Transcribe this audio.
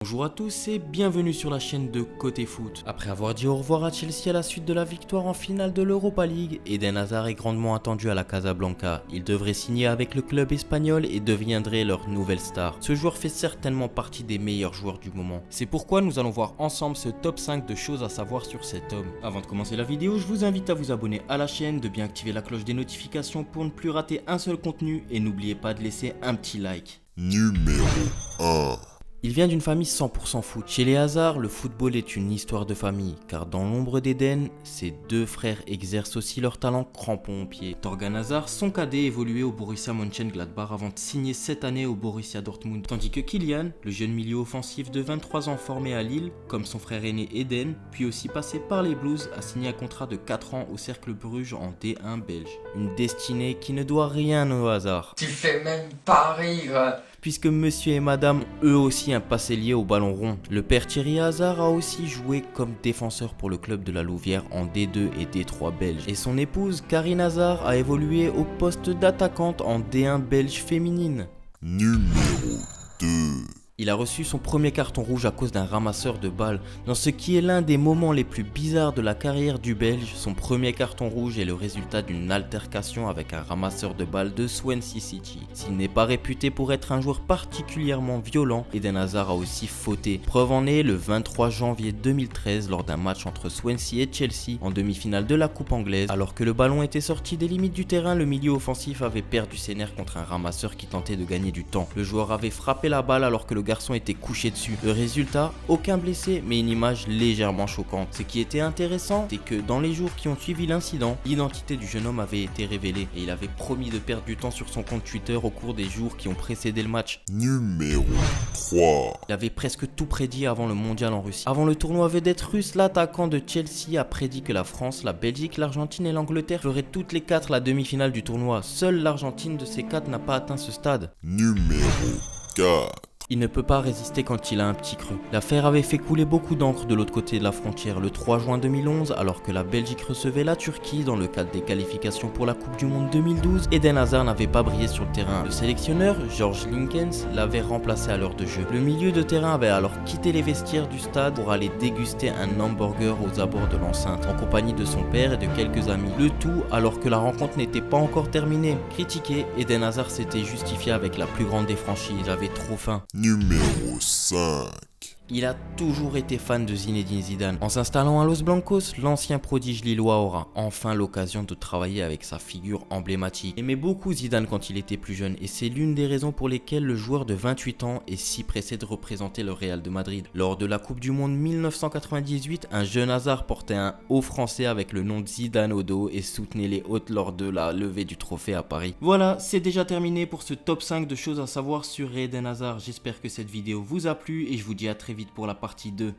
Bonjour à tous et bienvenue sur la chaîne de Côté Foot. Après avoir dit au revoir à Chelsea à la suite de la victoire en finale de l'Europa League, Eden Hazard est grandement attendu à la Casablanca. Il devrait signer avec le club espagnol et deviendrait leur nouvelle star. Ce joueur fait certainement partie des meilleurs joueurs du moment. C'est pourquoi nous allons voir ensemble ce top 5 de choses à savoir sur cet homme. Avant de commencer la vidéo, je vous invite à vous abonner à la chaîne, de bien activer la cloche des notifications pour ne plus rater un seul contenu et n'oubliez pas de laisser un petit like. Numéro 1. Il vient d'une famille 100% foot. Chez les Hazard, le football est une histoire de famille, car dans l'ombre d'Eden, ses deux frères exercent aussi leur talent crampon au pied. Thorgan Hazard, son cadet, évoluait au Borussia Mönchengladbach avant de signer cette année au Borussia Dortmund, tandis que Kylian, le jeune milieu offensif de 23 ans formé à Lille, comme son frère aîné Eden, puis aussi passé par les Blues, a signé un contrat de 4 ans au Cercle Bruges en D1 belge. Une destinée qui ne doit rien au hasard. Tu fais même pas rire. Puisque monsieur et madame, eux aussi un passé lié au ballon rond. Le père Thierry Hazard a aussi joué comme défenseur pour le club de la Louvière en D2 et D3 belge. Et son épouse, Karine Hazard, a évolué au poste d'attaquante en D1 belge féminine. Numéro 2. Il a reçu son premier carton rouge à cause d'un ramasseur de balles. Dans ce qui est l'un des moments les plus bizarres de la carrière du Belge, son premier carton rouge est le résultat d'une altercation avec un ramasseur de balles de Swansea City. S'il n'est pas réputé pour être un joueur particulièrement violent, Eden Hazard a aussi fauté. Preuve en est le 23 janvier 2013 lors d'un match entre Swansea et Chelsea en demi-finale de la Coupe anglaise. Alors que le ballon était sorti des limites du terrain, le milieu offensif avait perdu ses nerfs contre un ramasseur qui tentait de gagner du temps. Le joueur avait frappé la balle alors que le garçon était couché dessus. Le résultat, aucun blessé, mais une image légèrement choquante. Ce qui était intéressant, c'est que dans les jours qui ont suivi l'incident, l'identité du jeune homme avait été révélée et il avait promis de perdre du temps sur son compte Twitter au cours des jours qui ont précédé le match. Numéro 3. Il avait presque tout prédit avant le mondial en Russie. Avant le tournoi vedette russe, l'attaquant de Chelsea a prédit que la France, la Belgique, l'Argentine et l'Angleterre feraient toutes les 4 la demi-finale du tournoi. Seule l'Argentine de ces 4 n'a pas atteint ce stade. Numéro 4. Il ne peut pas résister quand il a un petit creux. L'affaire avait fait couler beaucoup d'encre de l'autre côté de la frontière le 3 juin 2011, alors que la Belgique recevait la Turquie dans le cadre des qualifications pour la Coupe du Monde 2012. Eden Hazard n'avait pas brillé sur le terrain. Le sélectionneur, George Linkens, l'avait remplacé à l'heure de jeu. Le milieu de terrain avait alors quitté les vestiaires du stade pour aller déguster un hamburger aux abords de l'enceinte, en compagnie de son père et de quelques amis. Le tout alors que la rencontre n'était pas encore terminée. Critiqué, Eden Hazard s'était justifié avec la plus grande des franchises. Il avait trop faim. Numéro 5. Il a toujours été fan de Zinedine Zidane. En s'installant à Los Blancos, l'ancien prodige lillois aura enfin l'occasion de travailler avec sa figure emblématique. Il aimait beaucoup Zidane quand il était plus jeune et c'est l'une des raisons pour lesquelles le joueur de 28 ans est si pressé de représenter le Real de Madrid. Lors de la Coupe du Monde 1998, un jeune Hazard portait un haut français avec le nom de Zidane au dos et soutenait les hôtes lors de la levée du trophée à Paris. Voilà, c'est déjà terminé pour ce top 5 de choses à savoir sur Eden Hazard. J'espère que cette vidéo vous a plu et je vous dis à très vite pour la partie 2.